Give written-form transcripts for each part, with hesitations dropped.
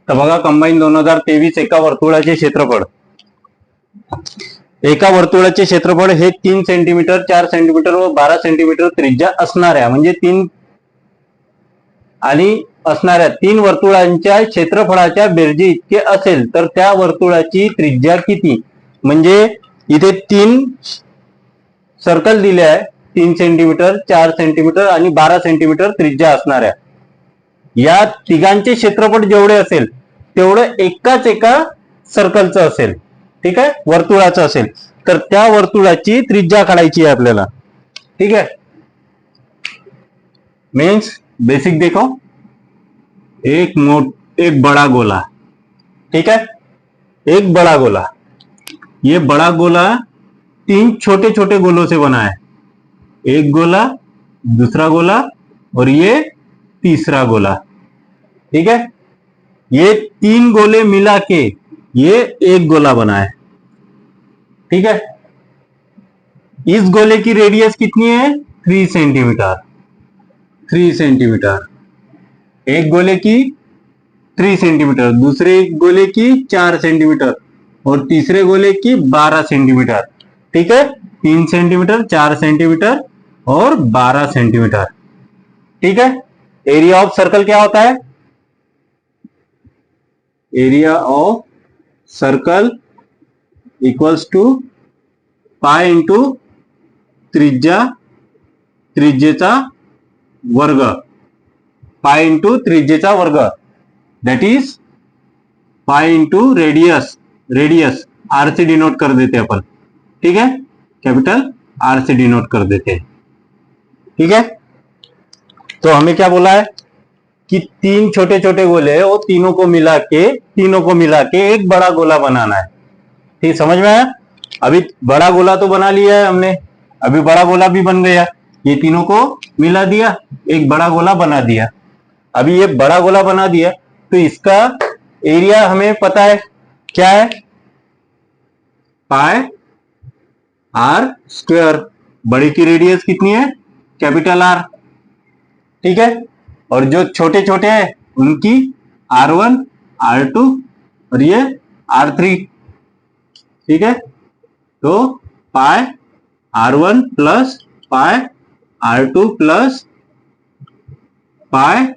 तर बघा कंबाईन 2023 एका वर्तुळाचे क्षेत्रफळ, एका वर्तुळाचे क्षेत्रफळ हे 3 सेंटीमीटर, 4 सेंटीमीटर व 12 सेंटीमीटर त्रिज्या असणाऱ्या म्हणजे 3 आणि असणाऱ्या 3 वर्तुळांच्या क्षेत्रफळाच्या बेरजे इतके असेल तर त्या वर्तुळाची त्रिज्या किती? म्हणजे इथे 3 सर्कल दिले आहे, 3 सेंटीमीटर, 4 सेंटीमीटर आणि 12 सेंटीमीटर त्रिज्या असणाऱ्या या तिघांचे क्षेत्रफळ जेवढे असेल तेवढं एकाच एका सर्कलचं असेल, ठीक आहे, वर्तुळाचं असेल तर त्या वर्तुळाची त्रिज्या काढायची आहे आपल्याला, ठीक है। मीन्स बेसिक देखो, एक बड़ा गोला, ठीक है, एक बड़ा गोला, ये बड़ा गोला 3 छोटे छोटे गोलों से बना है, एक गोला, दूसरा गोला और ये तीसरा गोला, ठीक है। ये 3 गोले मिला के ये एक गोला बना है, ठीक है। इस गोले की रेडियस कितनी है? 3 सेंटीमीटर, 3 सेंटीमीटर, एक गोले की 3 सेंटीमीटर, दूसरे गोले की 4 सेंटीमीटर और तीसरे गोले की 12 सेंटीमीटर, ठीक है। 3 सेंटीमीटर, 4 सेंटीमीटर और 12 सेंटीमीटर, ठीक है। एरिया ऑफ सर्कल क्या होता है? Area of circle equals to pi into त्रिज्या, त्रिज्येचा वर्ग, पाय इंटू त्रिज्येचा वर्ग, that is pi into radius, radius R से डिनोट कर देते हैं अपन, ठीक है, कैपिटल आर से डिनोट कर देते हैं, ठीक है। तो हमें क्या बोला है कि 3 छोटे छोटे गोले हैं, वो तीनों को मिला के एक बड़ा गोला बनाना है, ठीक, समझ में आया? अभी बड़ा गोला तो बना लिया है हमने, अभी बड़ा गोला भी बन गया, ये तीनों को मिला दिया, एक बड़ा गोला बना दिया। अभी ये बड़ा गोला बना दिया तो इसका एरिया हमें पता है क्या है? पाई आर स्क्वायर, बड़ी की रेडियस कितनी है? कैपिटल आर, ठीक है, और जो छोटे छोटे हैं उनकी R1, R2 और ये R3, ठीक है। तो पाई R1 plus pi R2 plus pi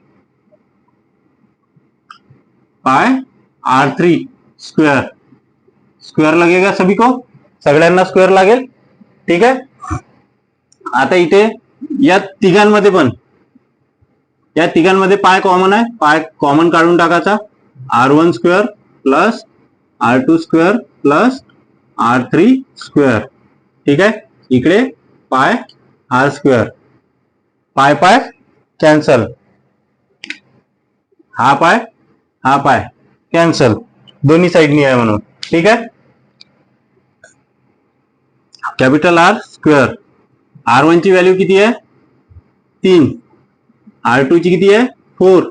R3 square, square लगेगा सभी को, सगळ्यांना स्क्वेअर लागेल, ठीक है। आता इथे या तिघांमध्ये पण, या तिघांमध्ये पाय कॉमन आहे, पाय कॉमन काढून टाकायचा, R1 square plus R2 square plus R3 square, ठीक आहे। इकडे पाय R स्क्वेअर, पाय पाय कॅन्सल, हा पाय कॅन्सल, दोन्ही साइडनी आहे म्हणून, ठीक आहे। कैपिटल आर स्क्वेअर, R1 ची व्हॅल्यू किती आहे? 3, R2 ची किती आहे? 4,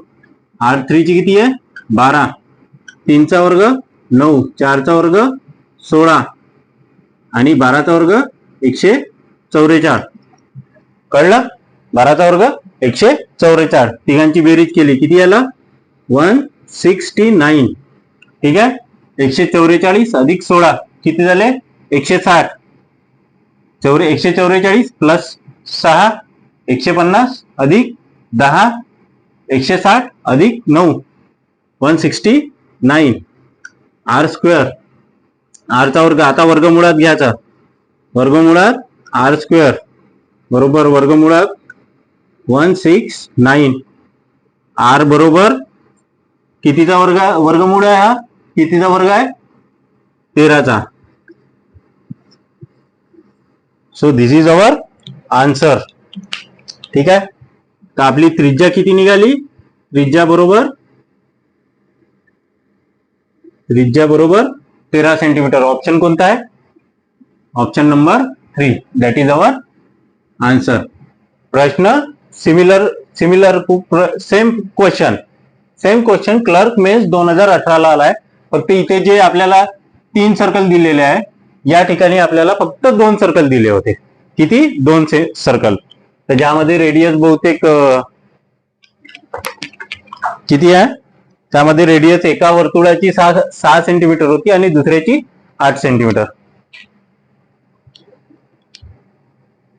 R3 ची किती आहे? 12, 3 चा वर्ग 9, 4 चा वर्ग 16 आणि 12 चा वर्ग 144, कळलं? 12 चा वर्ग 144, तिघांची बेरीज केली किती आला? 169, ठीक आहे। 144 अधिक 16 किती झाले? 160, 144 प्लस 6 150 अधिक 10 160 अधिक 9 169, आर स्क्वेअर, आरचा वर्ग, आता वर्गमुळात घ्यायचा, वर्गमुळात आर स्क्वेअर बरोबर वर्गमुळात 169, आर बरोबर कितीचा वर्ग, वर्गमूळ आहे हा, कितीचा वर्ग आहे? 13चा। So this is our answer, ठीक आहे। तर आपली त्रिज्या किती निघाली? त्रिज्या बरोबर 13 सेंटीमीटर, ऑप्शन कोणता आहे? Option number 3, that is our answer. प्रश्न similar same question clerk mains 2018 ला आलाय, फक्त इथे जे आपल्याला 3 सर्कल दिलेले आहे या ठिकाणी आपल्याला फक्त 2 सर्कल दिले होते, किती? 2 सर्कल, तर ज्यामध्ये रेडियस बहुतेक किती आहे? त्यामध्ये रेडियस एका वर्तुळाची 6 सेंटीमीटर होती आणि दुसऱ्याची 8 सेंटीमीटर.